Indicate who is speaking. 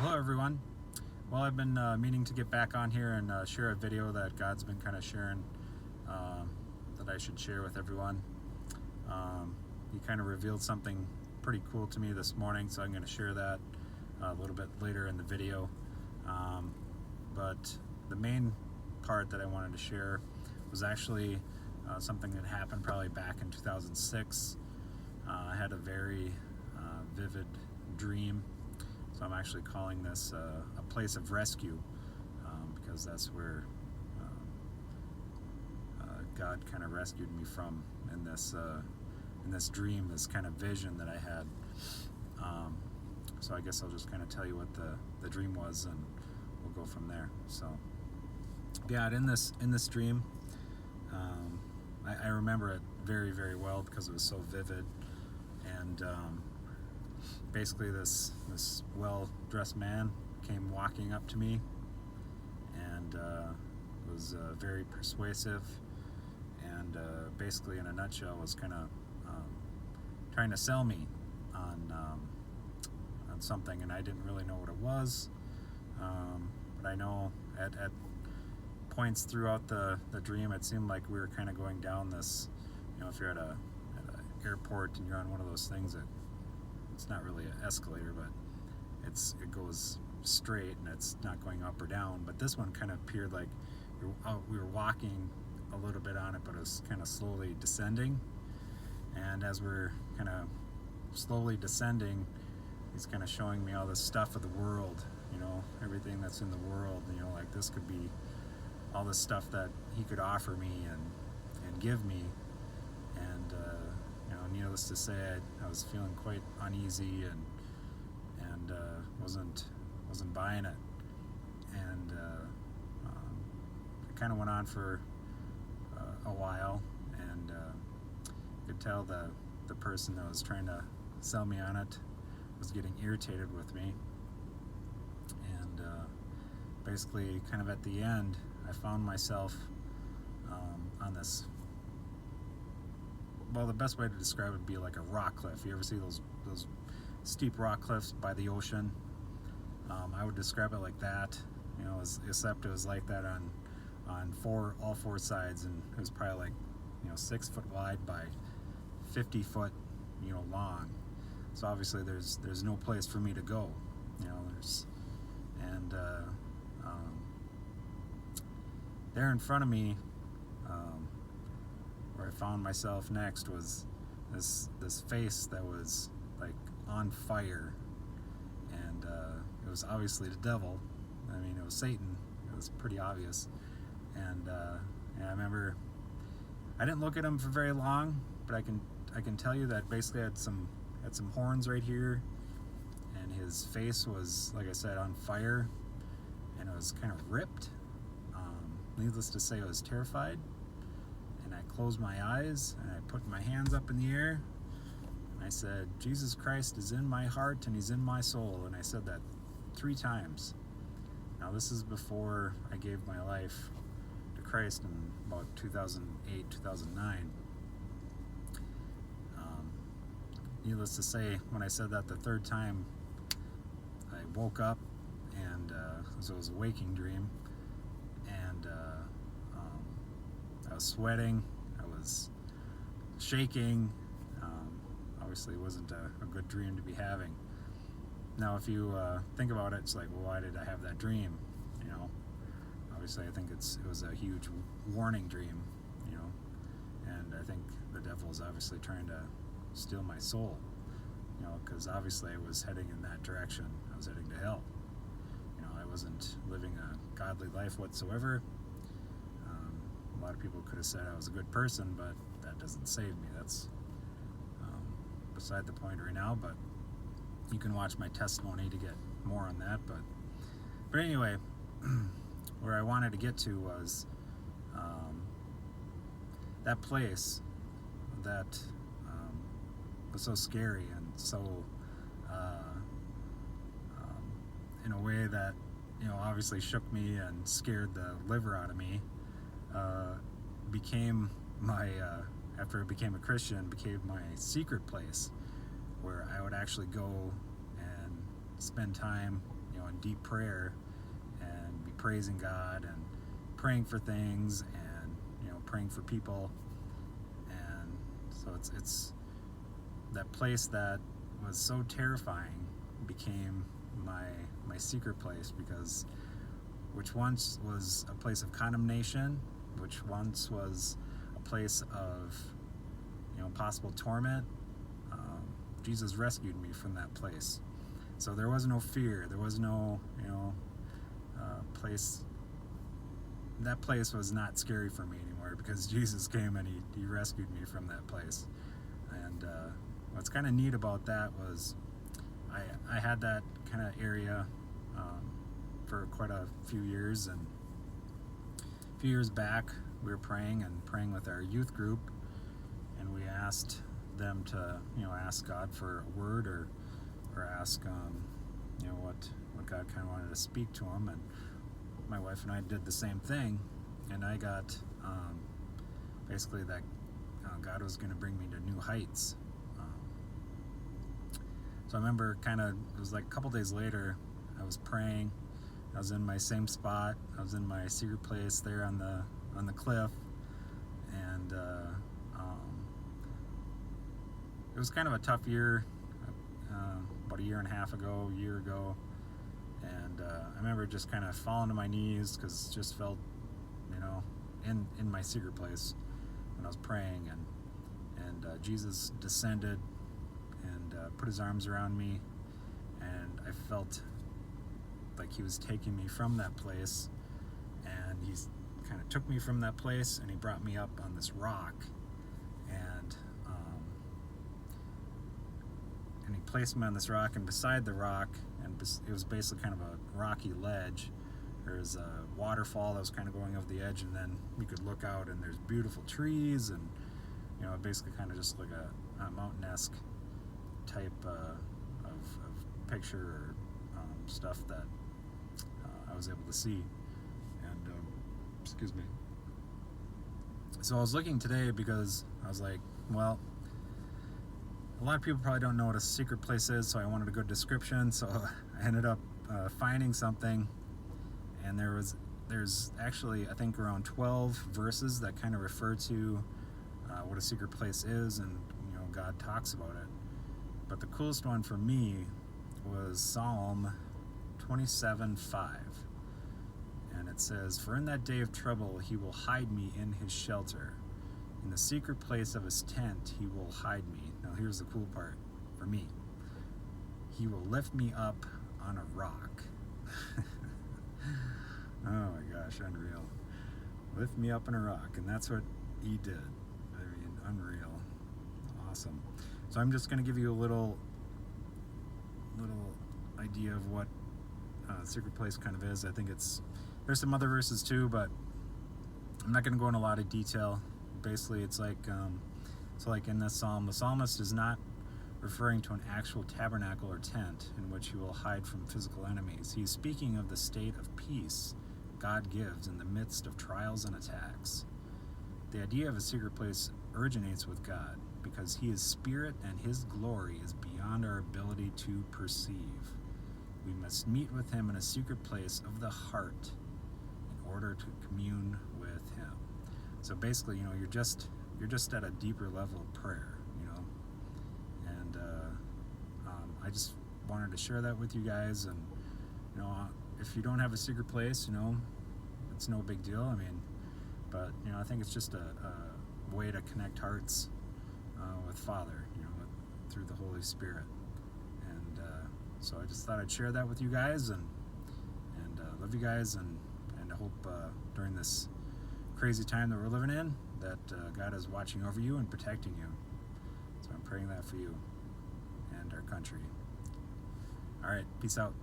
Speaker 1: Hello everyone. Well, I've been meaning to get back on here and share a video that God's been kind of sharing that I should share with everyone. He kind of revealed something pretty cool to me this morning, so I'm going to share that a little bit later in the video. But the main part that I wanted to share was actually something that happened probably back in 2006. I had a very vivid dream. So I'm actually calling this a place of rescue because that's where God kind of rescued me from in this dream, this kind of vision that I had. So I guess I'll just kind of tell you what the dream was, and we'll go from there. So yeah, in this dream, I remember it very, very well because it was so vivid. And basically this well-dressed man came walking up to me and was very persuasive, and basically in a nutshell was kind of trying to sell me on something, and I didn't really know what it was, but I know at points throughout the dream it seemed like we were kind of going down this, if you're at an airport and you're on one of those things that it's not really an escalator, but it goes straight and it's not going up or down. But this one kind of appeared like we were walking a little bit on it, but it was kind of slowly descending. And as we're kind of slowly descending, he's kind of showing me all this stuff of the world, everything that's in the world. Like this could be all this stuff that he could offer me and give me. And needless to say, I was feeling quite uneasy and wasn't buying it. And it kind of went on for a while, and you could tell the person that was trying to sell me on it was getting irritated with me. And basically, kind of at the end, I found myself on this. Well, the best way to describe it would be like a rock cliff. You ever see those steep rock cliffs by the ocean? I would describe it like that. Except it was like that on all four sides, and it was probably like 6 foot wide by 50 foot long. So obviously there's no place for me to go. There in front of me, where I found myself next, was this face that was like on fire, and it was obviously the devil. I mean, it was Satan. It was pretty obvious. And I remember I didn't look at him for very long, but I can tell you that basically had some horns right here, and his face was, like I said, on fire, and it was kind of ripped. Needless to say, I was terrified. And I closed my eyes and I put my hands up in the air and I said, Jesus Christ is in my heart and he's in my soul. And I said that 3 times. Now this is before I gave my life to Christ in about 2008, 2009. Needless to say, when I said that the 3rd time, I woke up, and so it was a waking dream, and I was sweating, I was shaking. Obviously it wasn't a good dream to be having. Now if you think about it, it's like, well, why did I have that dream? Obviously I think it was a huge warning dream, and I think the devil is obviously trying to steal my soul, because obviously I was heading in that direction. I was heading to hell. I wasn't living a godly life whatsoever. A lot of people could have said I was a good person, but that doesn't save me. That's beside the point right now, but you can watch my testimony to get more on that. But anyway, where I wanted to get to was that place that was so scary and so in a way that obviously shook me and scared the liver out of me, became my after I became a Christian, became my secret place where I would actually go and spend time in deep prayer and be praising God and praying for things and praying for people. And so it's that place that was so terrifying became my secret place, because which once was a place of condemnation, which once was a place of possible torment, Jesus rescued me from that place. So there was no fear, there was no place. That place was not scary for me anymore, because Jesus came and he rescued me from that place. And what's kind of neat about that was I had that kind of area for quite a few years, and a few years back we were praying with our youth group, and we asked them to ask God for a word, or ask what God kind of wanted to speak to them. And my wife and I did the same thing, and I got basically that God was going to bring me to new heights. So I remember it was like a couple days later, I was praying. I was in my same spot. I was in my secret place there on the cliff, and it was kind of a tough year, about a year ago, and I remember just kind of falling to my knees, because it just felt, in my secret place when I was praying, and Jesus descended and put his arms around me, and I felt like he was taking me from that place, and he kind of took me from that place and he brought me up on this rock, and he placed me on this rock, and beside the rock, and it was basically kind of a rocky ledge, there's a waterfall that was kind of going over the edge, and then you could look out and there's beautiful trees, and basically kind of just like a mountain-esque type of picture or stuff that I was able to see. And excuse me. So I was looking today, because I was like, well, a lot of people probably don't know what a secret place is, so I wanted a good description. So I ended up finding something, and there's actually, I think, around 12 verses that kind of refer to what a secret place is, and God talks about it. But the coolest one for me was Psalm 27:5, and it says, "For in that day of trouble he will hide me in his shelter. In the secret place of his tent he will hide me." Now here's the cool part for me. He will lift me up on a rock. Oh my gosh, unreal. Lift me up on a rock, and that's what he did. I mean, unreal. Awesome. So I'm just going to give you a little idea of what secret place kind of is. I think there's some other verses too, but I'm not going to go into a lot of detail. Basically, it's like in this psalm, the psalmist is not referring to an actual tabernacle or tent in which he will hide from physical enemies. He is speaking of the state of peace God gives in the midst of trials and attacks. The idea of a secret place originates with God, because he is spirit and his glory is beyond our ability to perceive. We must meet with him in a secret place of the heart in order to commune with him. So basically, you're just at a deeper level of prayer, and I just wanted to share that with you guys. And if you don't have a secret place, it's no big deal. I mean, but I think it's just a way to connect hearts with Father, through the Holy Spirit. And so I just thought I'd share that with you guys, and love you guys, and I hope during this crazy time that we're living in, that God is watching over you and protecting you. So I'm praying that for you and our country. All right, peace out.